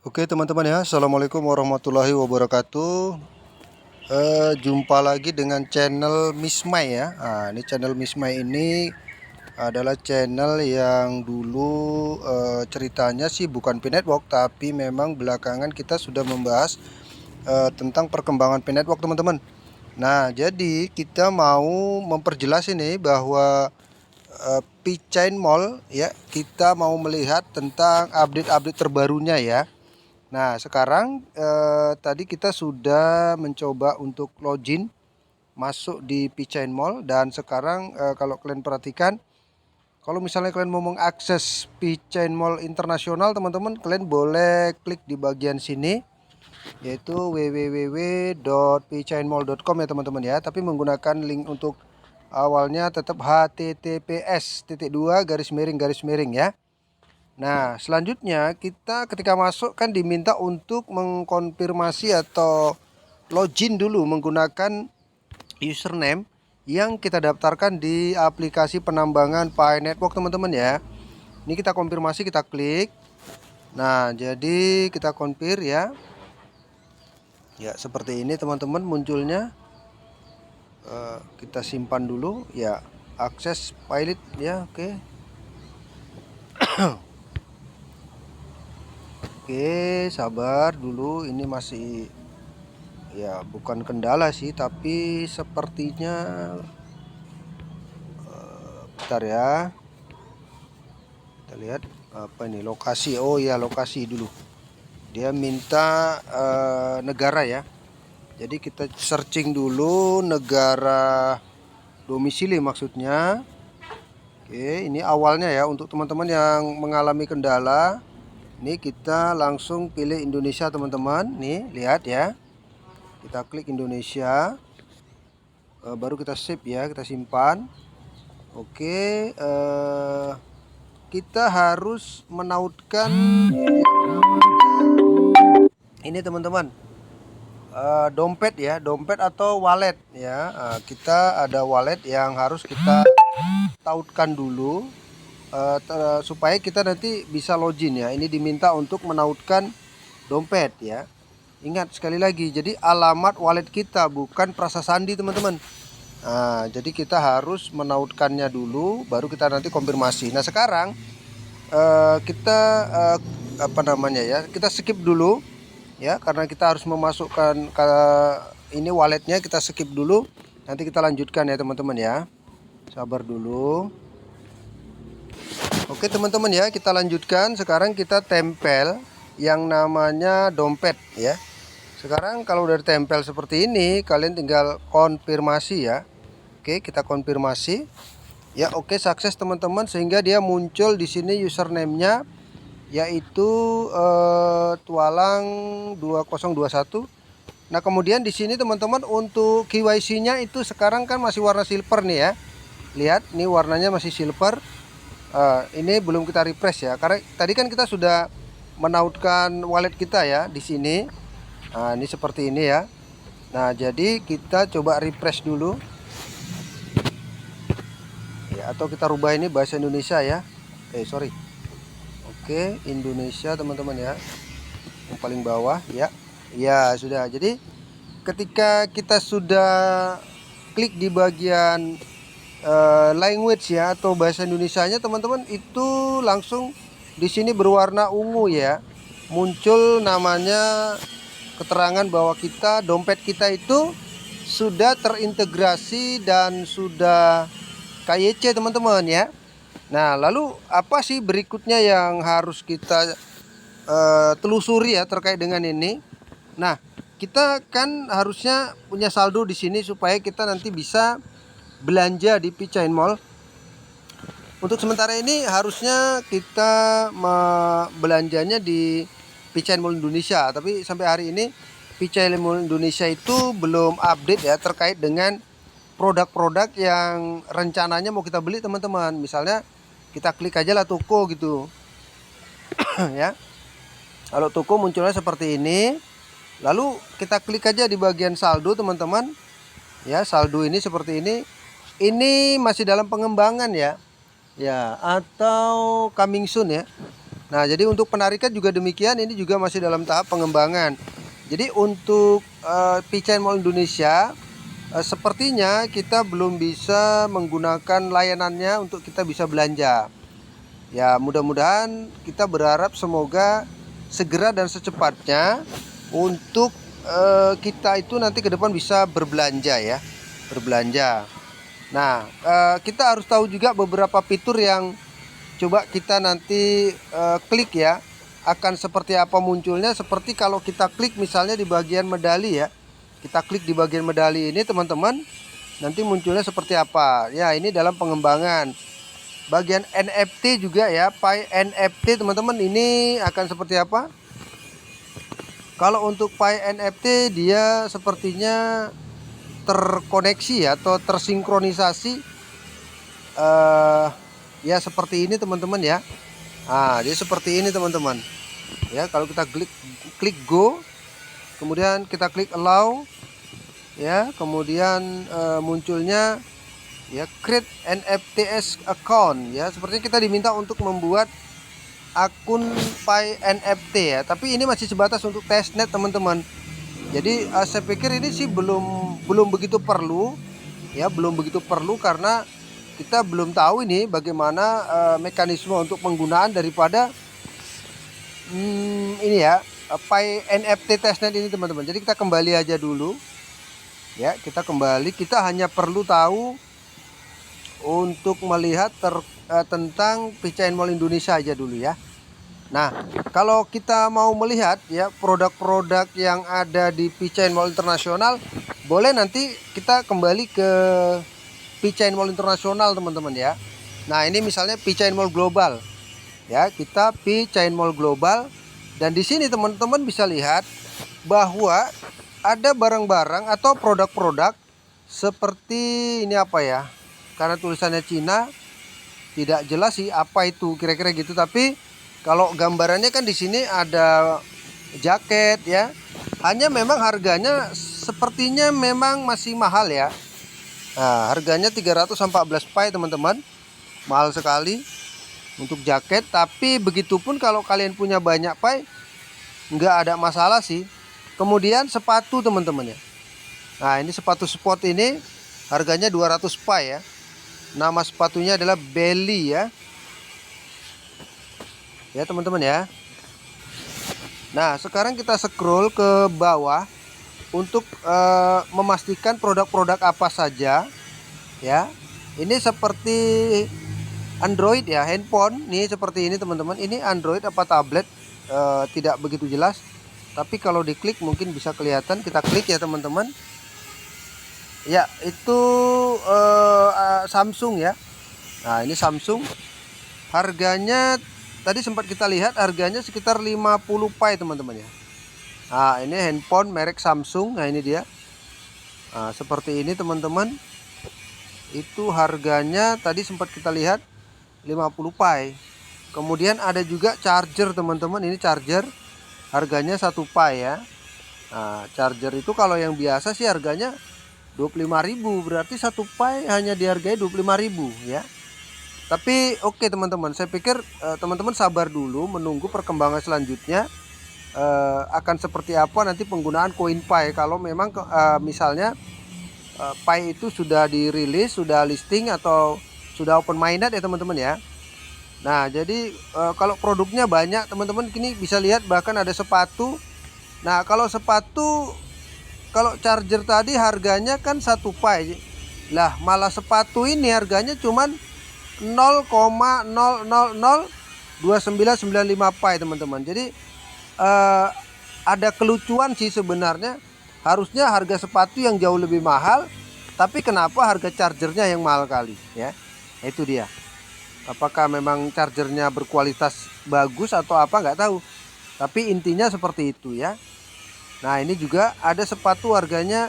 Oke teman-teman ya, Assalamualaikum warahmatullahi wabarakatuh. Jumpa lagi dengan channel Miss Mai ya. Ini channel Miss Mai ini adalah channel yang dulu ceritanya sih bukan P-Network, tapi memang belakangan kita sudah membahas tentang perkembangan P-Network teman-teman. Nah jadi kita mau memperjelas ini bahwa P-Chain Mall ya, kita mau melihat tentang update-update terbarunya ya. Nah sekarang tadi kita sudah mencoba untuk login masuk di P-Chain Mall, dan sekarang kalau kalian perhatikan, kalau misalnya kalian mau mengakses P-Chain Mall internasional teman-teman, kalian boleh klik di bagian sini, yaitu www.pchainmall.com ya teman-teman ya, tapi menggunakan link untuk awalnya tetap https://2 ya. Nah, selanjutnya kita ketika masuk kan diminta untuk mengkonfirmasi atau login dulu menggunakan username yang kita daftarkan di aplikasi penambangan Pi-Network teman-teman ya. Ini kita konfirmasi, kita klik. Nah, jadi kita konfir ya. Ya, seperti ini teman-teman munculnya. Kita simpan dulu ya, akses pilot ya, oke. Oke, sabar dulu, ini masih ya bukan kendala sih, tapi sepertinya bentar ya. Kita lihat apa ini, lokasi. Oh ya, lokasi dulu. Dia minta negara ya. Jadi kita searching dulu negara domisili maksudnya. Oke, ini awalnya ya untuk teman-teman yang mengalami kendala. Ini kita langsung pilih Indonesia teman-teman. Nih lihat ya, kita klik Indonesia, baru kita save ya, kita simpan. Oke, kita harus menautkan ini teman-teman, dompet ya, dompet atau wallet ya. Kita ada wallet yang harus kita tautkan dulu supaya kita nanti bisa login ya. Ini diminta untuk menautkan dompet ya. Ingat sekali lagi, jadi alamat wallet kita bukan prasasandi teman-teman. Nah, jadi kita harus menautkannya dulu, baru kita nanti konfirmasi. Nah sekarang kita apa namanya ya, kita skip dulu ya, karena kita harus memasukkan ke ini walletnya, kita skip dulu. Nanti kita lanjutkan ya teman-teman ya. Sabar dulu. Oke teman-teman ya, kita lanjutkan. Sekarang kita tempel yang namanya dompet ya. Sekarang kalau udah ditempel seperti ini, kalian tinggal konfirmasi ya. Oke, kita konfirmasi. Ya, oke, sukses teman-teman, sehingga dia muncul di sini username-nya yaitu tualang 2021. Nah, kemudian di sini teman-teman untuk KYC-nya itu sekarang kan masih warna silver nih ya. Lihat, nih warnanya masih silver. Ini belum kita refresh ya, karena tadi kan kita sudah menautkan wallet kita ya di sini. Nah, ini seperti ini ya. Nah, jadi kita coba refresh dulu ya, atau kita rubah ini bahasa Indonesia ya. Sorry. Oke, Indonesia teman-teman ya, yang paling bawah ya. Ya sudah. Jadi ketika kita sudah klik di bagian language ya atau bahasa Indonesianya teman-teman, itu langsung di sini berwarna ungu ya, muncul namanya, keterangan bahwa kita, dompet kita itu sudah terintegrasi dan sudah KYC teman-teman ya. Nah lalu apa sih berikutnya yang harus kita telusuri ya terkait dengan ini. Nah kita kan harusnya punya saldo di sini supaya kita nanti bisa belanja di P-Chain Mall. Untuk sementara ini harusnya kita belanjanya di P-Chain Mall Indonesia, tapi sampai hari ini P-Chain Mall Indonesia itu belum update ya terkait dengan produk-produk yang rencananya mau kita beli teman-teman. Misalnya kita klik aja lah toko gitu ya. Kalau toko munculnya seperti ini, lalu kita klik aja di bagian saldo teman-teman ya. Saldo ini seperti ini masih dalam pengembangan ya, atau coming soon ya. Nah, jadi untuk penarikan juga demikian, ini juga masih dalam tahap pengembangan. Jadi untuk P-Chain Mall Indonesia sepertinya kita belum bisa menggunakan layanannya untuk kita bisa belanja. Ya, mudah-mudahan kita berharap semoga segera dan secepatnya untuk kita itu nanti ke depan bisa berbelanja ya, berbelanja. Nah, kita harus tahu juga beberapa fitur yang coba kita nanti klik ya, akan seperti apa munculnya. Seperti kalau kita klik misalnya di bagian medali ya, kita klik di bagian medali ini teman-teman, nanti munculnya seperti apa ya. Ini dalam pengembangan. Bagian NFT juga ya, Pi NFT teman-teman, ini akan seperti apa. Kalau untuk Pi NFT dia sepertinya terkoneksi ya, atau tersinkronisasi ya seperti ini teman-teman ya. Nah, dia seperti ini teman-teman ya. Kalau kita klik go, kemudian kita klik allow ya, kemudian munculnya ya create NFTs account ya. Sepertinya kita diminta untuk membuat akun Pi NFT ya, tapi ini masih sebatas untuk testnet teman-teman. Jadi saya pikir ini sih belum begitu perlu ya, belum begitu perlu karena kita belum tahu ini bagaimana mekanisme untuk penggunaan daripada ini ya, Pi NFT testnet ini teman-teman. Jadi kita kembali aja dulu ya, kita kembali, kita hanya perlu tahu untuk melihat tentang P-Chain Mall Indonesia aja dulu ya. Nah, kalau kita mau melihat ya produk-produk yang ada di P-Chain Mall Internasional, boleh nanti kita kembali ke P-Chain Mall Internasional teman-teman ya. Nah, ini misalnya P-Chain Mall Global ya, kita P-Chain Mall Global, dan di sini teman-teman bisa lihat bahwa ada barang-barang atau produk-produk seperti ini apa ya, karena tulisannya Cina tidak jelas sih apa itu kira-kira gitu, tapi kalau gambarannya kan di sini ada jaket ya. Hanya memang harganya sepertinya memang masih mahal ya. Nah, harganya 314 Pi teman-teman. Mahal sekali untuk jaket, tapi begitupun kalau kalian punya banyak Pi nggak ada masalah sih. Kemudian sepatu teman-teman ya. Nah, ini sepatu sport ini harganya 200 Pi ya. Nama sepatunya adalah Belly ya. Ya teman-teman ya. Nah, sekarang kita scroll ke bawah untuk memastikan produk-produk apa saja ya. Ini seperti Android ya, handphone nih seperti ini teman-teman. Ini Android apa tablet tidak begitu jelas, tapi kalau diklik mungkin bisa kelihatan. Kita klik ya teman-teman. Ya, itu Samsung ya. Nah, ini Samsung. Harganya tadi sempat kita lihat harganya sekitar 50 Pi teman-teman ya. Nah, ini handphone merek Samsung. Nah, ini dia. Nah, seperti ini teman-teman. Itu harganya tadi sempat kita lihat 50 Pi. Kemudian ada juga charger teman-teman. Ini charger harganya 1 Pi ya. Nah, charger itu kalau yang biasa sih harganya 25.000, berarti 1 Pi hanya dihargai 25.000 ya. Tapi oke teman-teman, saya pikir teman-teman sabar dulu menunggu perkembangan selanjutnya akan seperti apa nanti penggunaan koin Pi. Kalau memang misalnya Pi itu sudah dirilis, sudah listing atau sudah open minded ya teman-teman ya. Nah, jadi kalau produknya banyak teman-teman, kini bisa lihat bahkan ada sepatu. Nah, kalau sepatu, kalau charger tadi harganya kan 1 Pi. Lah, malah sepatu ini harganya cuman 0,0002995 Pi teman-teman. Jadi ada kelucuan sih sebenarnya. Harusnya harga sepatu yang jauh lebih mahal, tapi kenapa harga chargernya yang mahal kali ya? Itu dia. Apakah memang chargernya berkualitas bagus atau apa, nggak tahu. Tapi intinya seperti itu ya. Nah, ini juga ada sepatu harganya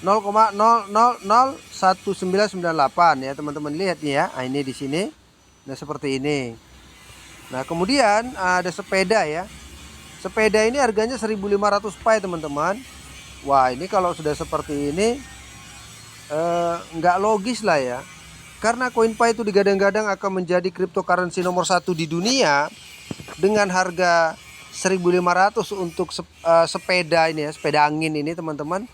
0,00019998 ya teman-teman, lihat nih ya. Nah, ini di sini. Nah, seperti ini. Nah, kemudian ada sepeda ya. Sepeda ini harganya 1.500 Pi teman-teman. Wah, ini kalau sudah seperti ini nggak logis lah ya. Karena koin Pi itu digadang-gadang akan menjadi cryptocurrency nomor 1 di dunia. dengan harga 1.500 untuk sepeda ini ya, sepeda angin ini teman-teman.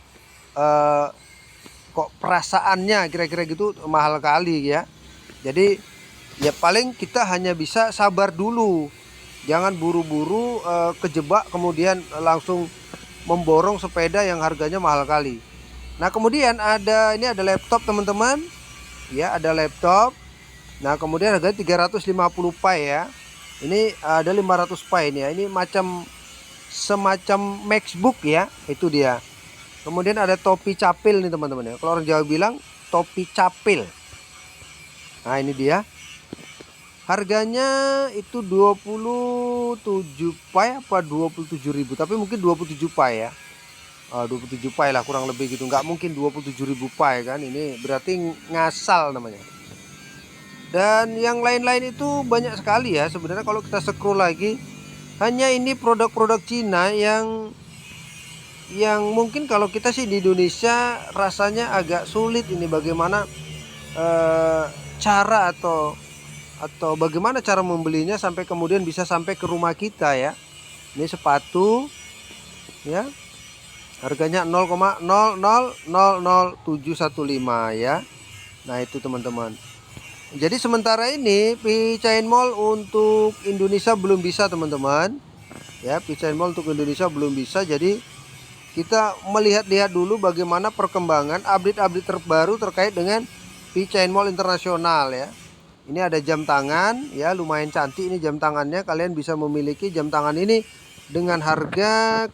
Kok perasaannya kira-kira gitu mahal kali ya. Jadi ya paling kita hanya bisa sabar dulu, jangan buru-buru kejebak kemudian langsung memborong sepeda yang harganya mahal kali. Nah kemudian ini ada laptop teman-teman ya, ada laptop. Nah kemudian harganya 350 pi ya. Ini ada 500 pi ini ya. Ini semacam MacBook ya, itu dia. Kemudian ada topi capil nih teman-teman ya. Kalau orang Jawa bilang topi capil. Nah ini dia. Harganya itu 27 pi apa 27.000, tapi mungkin 27 pi ya. 27 pi lah kurang lebih gitu. Nggak mungkin 27.000 pi kan. Ini berarti ngasal namanya. Dan yang lain-lain itu banyak sekali ya. Sebenarnya kalau kita scroll lagi, hanya ini produk-produk Cina yang mungkin kalau kita sih di Indonesia rasanya agak sulit ini bagaimana cara atau bagaimana cara membelinya sampai kemudian bisa sampai ke rumah kita ya. Ini sepatu ya, harganya 0,000715 ya. Nah itu teman-teman. Jadi sementara ini P-Chain Mall untuk Indonesia belum bisa teman-teman ya. P-Chain Mall untuk Indonesia belum bisa. Jadi kita melihat-lihat dulu bagaimana perkembangan update-update terbaru terkait dengan P-Chain Mall internasional ya. Ini ada jam tangan ya, lumayan cantik ini jam tangannya. Kalian bisa memiliki jam tangan ini dengan harga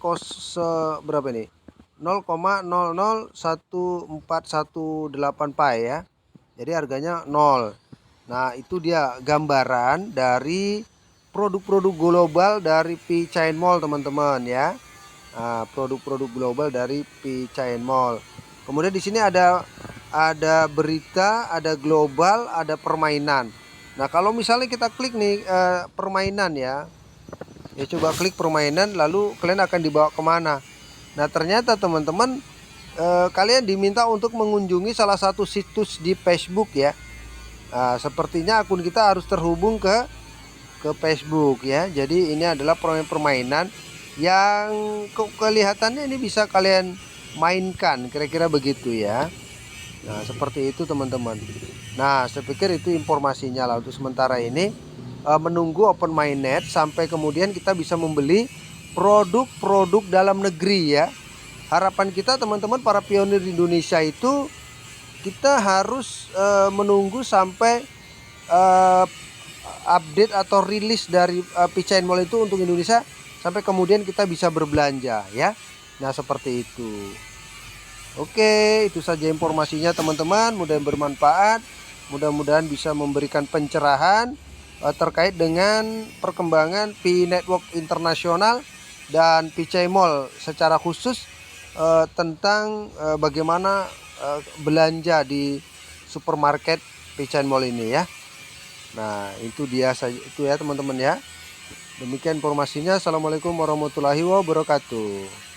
berapa ini? 0,001418 pi ya. Jadi harganya 0. Nah, itu dia gambaran dari produk-produk global dari P-Chain Mall teman-teman ya. Nah, produk-produk global dari P-Chain Mall. Kemudian di sini ada berita, ada global, ada permainan. Nah, kalau misalnya kita klik nih permainan ya. Ya coba klik permainan, lalu kalian akan dibawa kemana? Nah, ternyata teman-teman kalian diminta untuk mengunjungi salah satu situs di Facebook ya. Nah, sepertinya akun kita harus terhubung ke Facebook ya. Jadi ini adalah permainan yang kelihatannya ini bisa kalian mainkan, kira-kira begitu ya. Nah seperti itu teman-teman. Nah saya pikir itu informasinya lah untuk sementara ini, menunggu open mainnet sampai kemudian kita bisa membeli produk-produk dalam negeri ya. Harapan kita teman-teman para pionir di Indonesia itu, kita harus menunggu sampai update atau rilis dari P-Chain Mall itu untuk Indonesia, sampai kemudian kita bisa berbelanja ya. Nah seperti itu. Oke, itu saja informasinya teman-teman. Mudah-mudahan bermanfaat, mudah-mudahan bisa memberikan pencerahan terkait dengan perkembangan P-Network internasional dan P-Chain Mall secara khusus, tentang bagaimana belanja di supermarket P-Chain Mall ini ya. Nah itu dia saja, itu ya teman-teman ya. Demikian informasinya. Assalamualaikum warahmatullahi wabarakatuh.